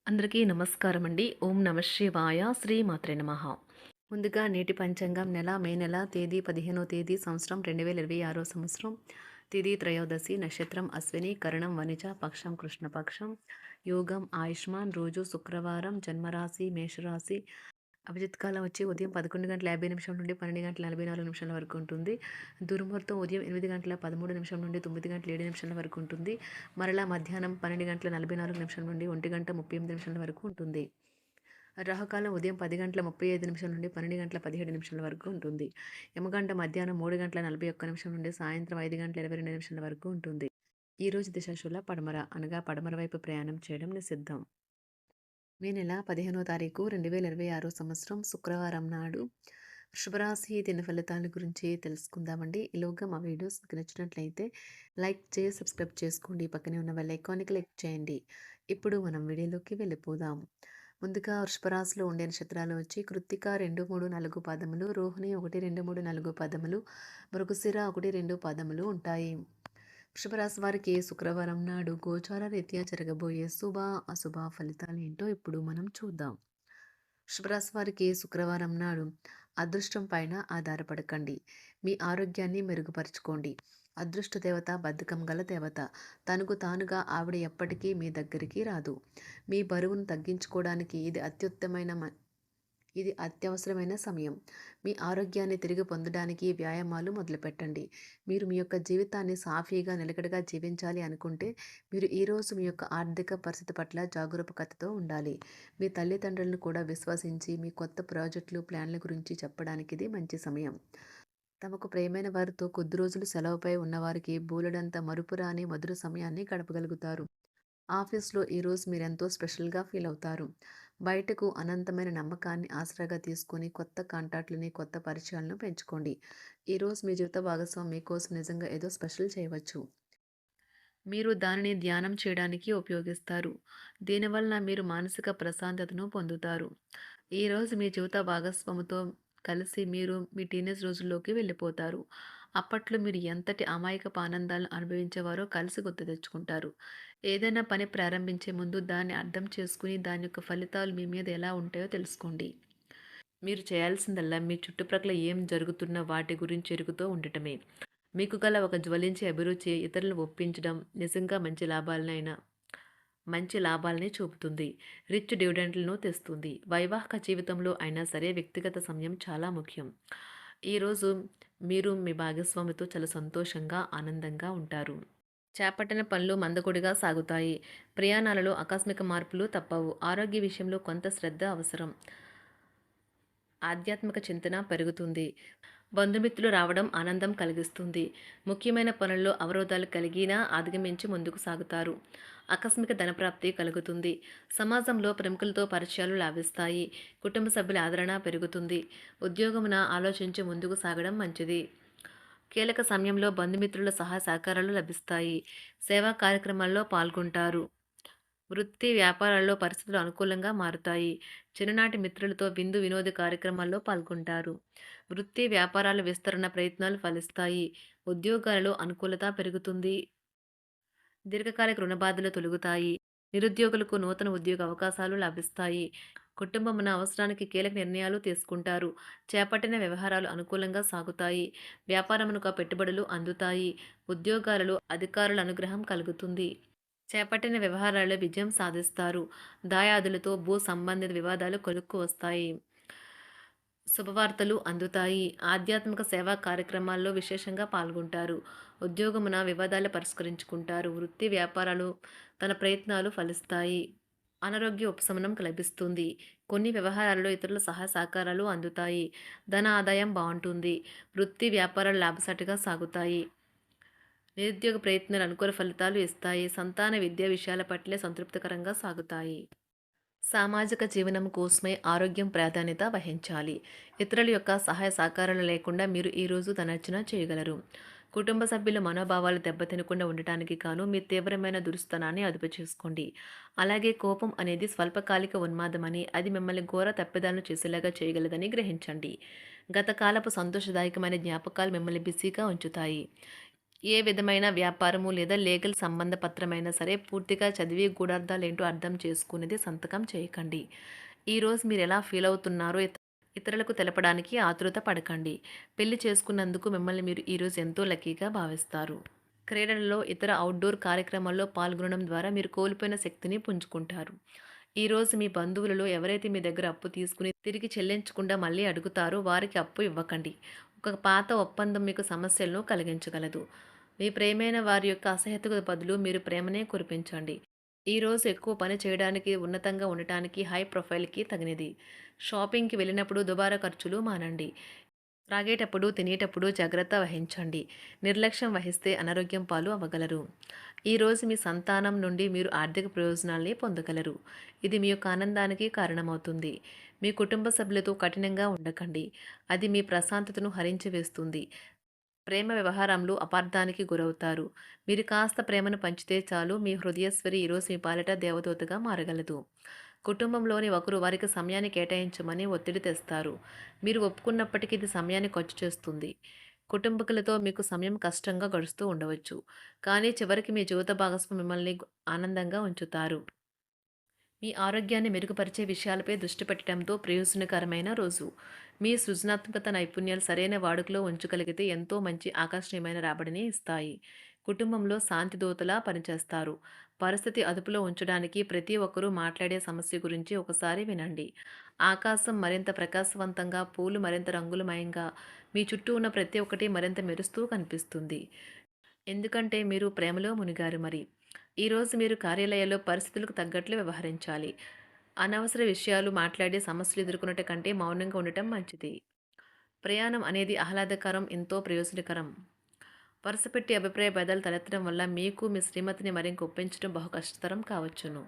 అందరికీ నమస్కారం అండి. ఓం నమ శివాయ. శ్రీమాత్రే నమః. ముందుగా నేటి పంచాంగం మే నెల తేదీ 15వ తేదీ సంవత్సరం 2026 సంవత్సరం. తిథి త్రయోదశి, నక్షత్రం అశ్విని, కరణం వనిజ, పక్షం కృష్ణపక్షం, యోగం ఆయుష్మాన్, రోజు శుక్రవారం, జన్మరాశి మేషరాశి. అభిజిత్ కాలం వచ్చి ఉదయం 11:50 నుండి 12:44 వరకు ఉంటుంది. దుర్ముహూర్తం ఉదయం 8:13 నుండి 9:07 వరకు ఉంటుంది. మరలా మధ్యాహ్నం 12:44 నుండి 1:38 వరకు ఉంటుంది. రాహుకాలం ఉదయం 10:35 నుండి 12:17 వరకు ఉంటుంది. యమగంట మధ్యాహ్నం 3:41 నుండి సాయంత్రం 5:22 వరకు ఉంటుంది. ఈరోజు దిశాశూల పడమర అనగా పడమర వైపు ప్రయాణం చేయడం నిషిద్ధం. మే నెల 15వ తారీఖు 2026 సంవత్సరం శుక్రవారం నాడు వృషభరాశి దిన ఫలితాల గురించి తెలుసుకుందామండి. ఈలోగా మా వీడియోస్ మీకు నచ్చినట్లయితే లైక్ చేసి సబ్స్క్రైబ్ చేసుకోండి. పక్కనే ఉన్న బెల్ ఐకాన్ని క్లిక్ చేయండి. ఇప్పుడు మనం వీడియోలోకి వెళ్ళిపోదాం. ముందుగా వృషభరాశిలో ఉండే నక్షత్రాలు వచ్చి కృత్తిక 2, 3, 4 పాదములు, రోహిణి 1, 2, 3, 4 పాదములు, మృగశిర 1, 2 పాదములు ఉంటాయి. వృషభరాశి వారికి శుక్రవారం నాడు గోచార రీత్యా జరగబోయే శుభ అశుభ ఫలితాలు ఏంటో ఇప్పుడు మనం చూద్దాం. వృషభరాశి వారికి శుక్రవారం నాడు అదృష్టం పైన ఆధారపడకండి. మీ ఆరోగ్యాన్ని మెరుగుపరుచుకోండి. అదృష్ట దేవత బద్ధకం గల దేవత. తనకు తానుగా ఆవిడ ఎప్పటికీ మీ దగ్గరికి రాదు. మీ బరువును తగ్గించుకోవడానికి ఇది అత్యవసరమైన సమయం. మీ ఆరోగ్యాన్ని తిరిగి పొందడానికి వ్యాయామాలు మొదలుపెట్టండి. మీరు మీ యొక్క జీవితాన్ని సాఫీగా నిలకడగా జీవించాలి అనుకుంటే మీరు ఈరోజు మీ యొక్క ఆర్థిక పరిస్థితి పట్ల జాగరూకతతో ఉండాలి. మీ తల్లిదండ్రులను కూడా విశ్వసించి మీ కొత్త ప్రాజెక్టులు ప్లాన్ల గురించి చెప్పడానికి ఇది మంచి సమయం. తమకు ప్రియమైన వారితో కొద్ది రోజులు సెలవుపై ఉన్నవారికి బోలెడంత మరుపురాని మధుర సమయాన్ని గడపగలుగుతారు. ఆఫీస్లో ఈరోజు మీరెంతో స్పెషల్గా ఫీల్ అవుతారు. బయటకు అనంతమైన నమ్మకాన్ని ఆసరాగా తీసుకొని కొత్త కాంటాక్ట్లని, కొత్త పరిచయాలను పెంచుకోండి. ఈరోజు మీ జీవిత భాగస్వామి మీకోసం నిజంగా ఏదో స్పెషల్ చేయవచ్చు. మీరు దానిని ధ్యానం చేయడానికి ఉపయోగిస్తారు. దీనివలన మీరు మానసిక ప్రశాంతతను పొందుతారు. ఈరోజు మీ జీవిత భాగస్వామితో కలిసి మీరు మీ టీనేజ్ రోజుల్లోకి వెళ్ళిపోతారు. అప్పట్లో మీరు ఎంతటి అమాయకపు ఆనందాలను అనుభవించేవారో కలిసి గుర్తు తెచ్చుకుంటారు. ఏదైనా పని ప్రారంభించే ముందు దాన్ని అర్థం చేసుకుని దాని యొక్క ఫలితాలు మీ మీద ఎలా ఉంటాయో తెలుసుకోండి. మీరు చేయాల్సిందల్లా మీ చుట్టుప్రక్కల ఏం జరుగుతున్న వాటి గురించి ఎరుగుతూ ఉండటమే. మీకు గల ఒక జ్వలించే అభిరుచి ఇతరులను ఒప్పించడం నిజంగా మంచి లాభాలని చూపుతుంది. రిచ్ డివిడెండ్లను తెస్తుంది. వైవాహిక జీవితంలో అయినా సరే వ్యక్తిగత సమయం చాలా ముఖ్యం. ఈరోజు మీరు మీ భాగస్వామితో చాలా సంతోషంగా ఆనందంగా ఉంటారు. చేపట్టిన పనులు మందకొడిగా సాగుతాయి. ప్రయాణాలలో ఆకస్మిక మార్పులు తప్పవు. ఆరోగ్య విషయంలో కొంత శ్రద్ధ అవసరం. ఆధ్యాత్మిక చింతన పెరుగుతుంది. బంధుమిత్రులు రావడం ఆనందం కలిగిస్తుంది. ముఖ్యమైన పనుల్లో అవరోధాలు కలిగినా అధిగమించి ముందుకు సాగుతారు. ఆకస్మిక ధనప్రాప్తి కలుగుతుంది. సమాజంలో ప్రముఖులతో పరిచయాలు లాభిస్తాయి. కుటుంబ సభ్యుల ఆదరణ పెరుగుతుంది. ఉద్యోగమున ఆలోచించి ముందుకు సాగడం మంచిది. కీలక సమయంలో బంధుమిత్రుల సహాయ సహకారాలు లభిస్తాయి. సేవా కార్యక్రమాల్లో పాల్గొంటారు. వృత్తి వ్యాపారాల్లో పరిస్థితులు అనుకూలంగా మారుతాయి. చిన్ననాటి మిత్రులతో విందు వినోద కార్యక్రమాల్లో పాల్గొంటారు. వృత్తి వ్యాపారాల విస్తరణ ప్రయత్నాలు ఫలిస్తాయి. ఉద్యోగాలలో అనుకూలత పెరుగుతుంది. దీర్ఘకాలిక రుణ బాధలు తొలగుతాయి. నిరుద్యోగులకు నూతన ఉద్యోగ అవకాశాలు లభిస్తాయి. కుటుంబమున అవసరానికి కీలక నిర్ణయాలు తీసుకుంటారు. చేపట్టిన వ్యవహారాలు అనుకూలంగా సాగుతాయి. వ్యాపారమునకు పెట్టుబడులు అందుతాయి. ఉద్యోగాలలో అధికారుల అనుగ్రహం కలుగుతుంది. చేపట్టిన వ్యవహారాల్లో విజయం సాధిస్తారు. దాయాదులతో భూ సంబంధిత వివాదాలు కొలుక్కు వస్తాయి. శుభవార్తలు అందుతాయి. ఆధ్యాత్మిక సేవా కార్యక్రమాల్లో విశేషంగా పాల్గొంటారు. ఉద్యోగమున వివాదాలు పరిష్కరించుకుంటారు. వృత్తి వ్యాపారాలు తన ప్రయత్నాలు ఫలిస్తాయి. అనారోగ్య ఉపశమనం లభిస్తుంది. కొన్ని వ్యవహారాల్లో ఇతరుల సహాయ సహకారాలు అందుతాయి. ధన ఆదాయం బాగుంటుంది. వృత్తి వ్యాపారాలు లాభసాటిగా సాగుతాయి. నిరుద్యోగ ప్రయత్నాలు అనుకూల ఫలితాలు ఇస్తాయి. సంతాన విద్యా విషయాల పట్లే సంతృప్తికరంగా సాగుతాయి. సామాజిక జీవనం కోసమే ఆరోగ్యం ప్రాధాన్యత వహించాలి. ఇతరుల యొక్క సహాయ సహకారాలు లేకుండా మీరు ఈరోజు ధనార్జన చేయగలరు. కుటుంబ సభ్యుల మనోభావాలు దెబ్బతినకుండా ఉండటానికి గాను మీ తీవ్రమైన దురుస్తనాన్ని అదుపు చేసుకోండి. అలాగే కోపం అనేది స్వల్పకాలిక ఉన్మాదమని, అది మిమ్మల్ని ఘోర తప్పిదాలను చేసేలాగా చేయగలదని గ్రహించండి. గత కాలపు సంతోషదాయకమైన జ్ఞాపకాలు మిమ్మల్ని బిజీగా ఉంచుతాయి. ఏ విధమైన వ్యాపారము లేదా లీగల్ సంబంధ పత్రమైనా సరే పూర్తిగా చదివి గూఢార్థాలేంటో అర్థం చేసుకునేది సంతకం చేయకండి. ఈరోజు మీరు ఎలా ఫీల్ అవుతున్నారో ఇతరులకు తెలపడానికి ఆతృత పడకండి. పెళ్లి చేసుకున్నందుకు మిమ్మల్ని మీరు ఈరోజు ఎంతో లక్కీగా భావిస్తారు. క్రీడలలో ఇతర అవుట్‌డోర్ కార్యక్రమాల్లో పాల్గొనడం ద్వారా మీరు కోల్పోయిన శక్తిని పుంజుకుంటారు. ఈరోజు మీ బంధువులలో ఎవరైతే మీ దగ్గర అప్పు తీసుకుని తిరిగి చెల్లించకుండా మళ్ళీ అడుగుతారో వారికి అప్పు ఇవ్వకండి. ఒక పాత ఒప్పందం మీకు సమస్యలను కలిగించగలదు. మీ ప్రియమైన వారి యొక్క అసహ్యతకు బదులు మీరు ప్రేమనే కురిపించండి. ఈరోజు ఎక్కువ పని చేయడానికి, ఉన్నతంగా ఉండటానికి, హై ప్రొఫైల్‌కి తగినది. షాపింగ్‌కి వెళ్ళినప్పుడు దుబారా ఖర్చులు మానండి. త్రాగేటప్పుడు, తినేటప్పుడు జాగ్రత్త వహించండి. నిర్లక్ష్యం వహిస్తే అనారోగ్యం పాలు అవ్వగలరు. ఈరోజు మీ సంతానం నుండి మీరు ఆర్థిక ప్రయోజనాల్ని పొందగలరు. ఇది మీ యొక్క ఆనందానికి కారణమవుతుంది. మీ కుటుంబ సభ్యులతో కఠినంగా ఉండకండి. అది మీ ప్రశాంతతను హరించి వేస్తుంది. ప్రేమ వ్యవహారంలో అపార్థానికి గురవుతారు. మీరు కాస్త ప్రేమను పంచితే చాలు మీ హృదయేశ్వరి ఈరోజు మీ పాలిట దేవదూతగా మారగలదు. కుటుంబంలోని ఒకరు వారికి సమయాన్ని కేటాయించమని ఒత్తిడి తెస్తారు. మీరు ఒప్పుకున్నప్పటికీ ఇది సమయాన్ని ఖర్చు చేస్తుంది. కుటుంబకులతో మీకు సమయం కష్టంగా గడుస్తూ ఉండవచ్చు. కానీ చివరికి మీ జీవిత భాగస్వామి మిమ్మల్ని ఆనందంగా ఉంచుతారు. మీ ఆరోగ్యాన్ని మెరుగుపరిచే విషయాలపై దృష్టి పెట్టడంతో ప్రయోజనకరమైన రోజు. మీ సృజనాత్మకత నైపుణ్యాలు సరైన వాడుకలో ఉంచగలిగితే ఎంతో మంచి ఆకర్షణీయమైన రాబడిని ఇస్తాయి. కుటుంబంలో శాంతి దూతలా పనిచేస్తారు. పరిస్థితి అదుపులో ఉంచడానికి ప్రతి ఒక్కరూ మాట్లాడే సమస్య గురించి ఒకసారి వినండి. ఆకాశం మరింత ప్రకాశవంతంగా, పూలు మరింత రంగులమయంగా, మీ చుట్టూ ఉన్న ప్రతి ఒక్కటి మరింత మెరుస్తూ కనిపిస్తుంది. ఎందుకంటే మీరు ప్రేమలో మునిగారు మరి. ఈరోజు మీరు కార్యాలయాల్లో పరిస్థితులకు తగ్గట్లు వ్యవహరించాలి. అనవసర విషయాలు మాట్లాడి సమస్యలు ఎదుర్కొనట కంటే మౌనంగా ఉండటం మంచిది. ప్రయాణం అనేది ఆహ్లాదకరం, ఎంతో ప్రయోజనకరం. వరుసపెట్టి అభిప్రాయ భేదాలు తలెత్తడం వల్ల మీకు మీ శ్రీమతిని మరింక ఒప్పించడం బహు కష్టతరం కావచ్చును.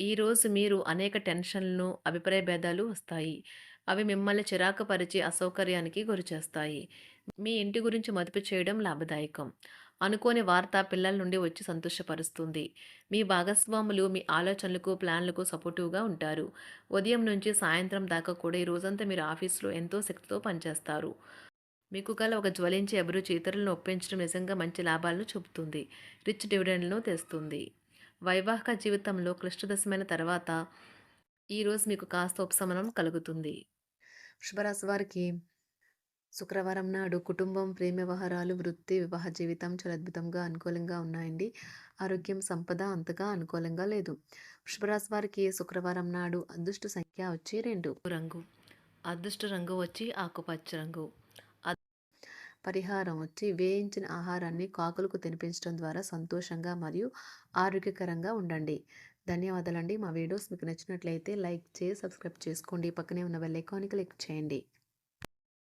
ఈరోజు మీరు అనేక టెన్షన్లను, అభిప్రాయ భేదాలు వస్తాయి. అవి మిమ్మల్ని చిరాకు పరిచి అసౌకర్యానికి గురిచేస్తాయి. మీ ఇంటి గురించి మదుపు చేయడం లాభదాయకం. అనుకోని వార్త పిల్లల నుండి వచ్చి సంతోషపరుస్తుంది. మీ భాగస్వాములు మీ ఆలోచనలకు, ప్లాన్లకు సపోర్టివ్‌గా ఉంటారు. ఉదయం నుంచి సాయంత్రం దాకా కూడా ఈ రోజంతా మీరు ఆఫీస్‌లో ఎంతో శక్తితో పనిచేస్తారు. మీకు గల ఒక జ్వలించే అభిరుచి ఇతరులను ఒప్పించడం నిజంగా మంచి లాభాలను చూపుతుంది. రిచ్ డివిడెండ్‌లను తెస్తుంది. వైవాహిక జీవితంలో క్లిష్టదశమైన తర్వాత ఈరోజు మీకు కాస్త ఉపశమనం కలుగుతుంది. వృషభరాశి వారికి శుక్రవారం నాడు కుటుంబం, ప్రేమ వ్యవహారాలు, వృత్తి, వివాహ జీవితం చాలా అద్భుతంగా అనుకూలంగా ఉన్నాయండి. ఆరోగ్యం, సంపద అంతగా అనుకూలంగా లేదు. వృషభరాశి వారికి శుక్రవారం నాడు అదృష్ట సంఖ్య వచ్చి 2 రంగు. అదృష్ట రంగు వచ్చి ఆకుపచ్చ రంగు. పరిహారం వచ్చి వేయించిన ఆహారాన్ని కాకులకు తినిపించడం ద్వారా సంతోషంగా మరియు ఆరోగ్యకరంగా ఉండండి. ధన్యవాదాలండి. మా వీడియోస్ మీకు నచ్చినట్లయితే లైక్ చేసి సబ్స్క్రైబ్ చేసుకోండి. పక్కనే ఉన్న బెల్ ఐకాన్ని క్లిక్ చేయండి.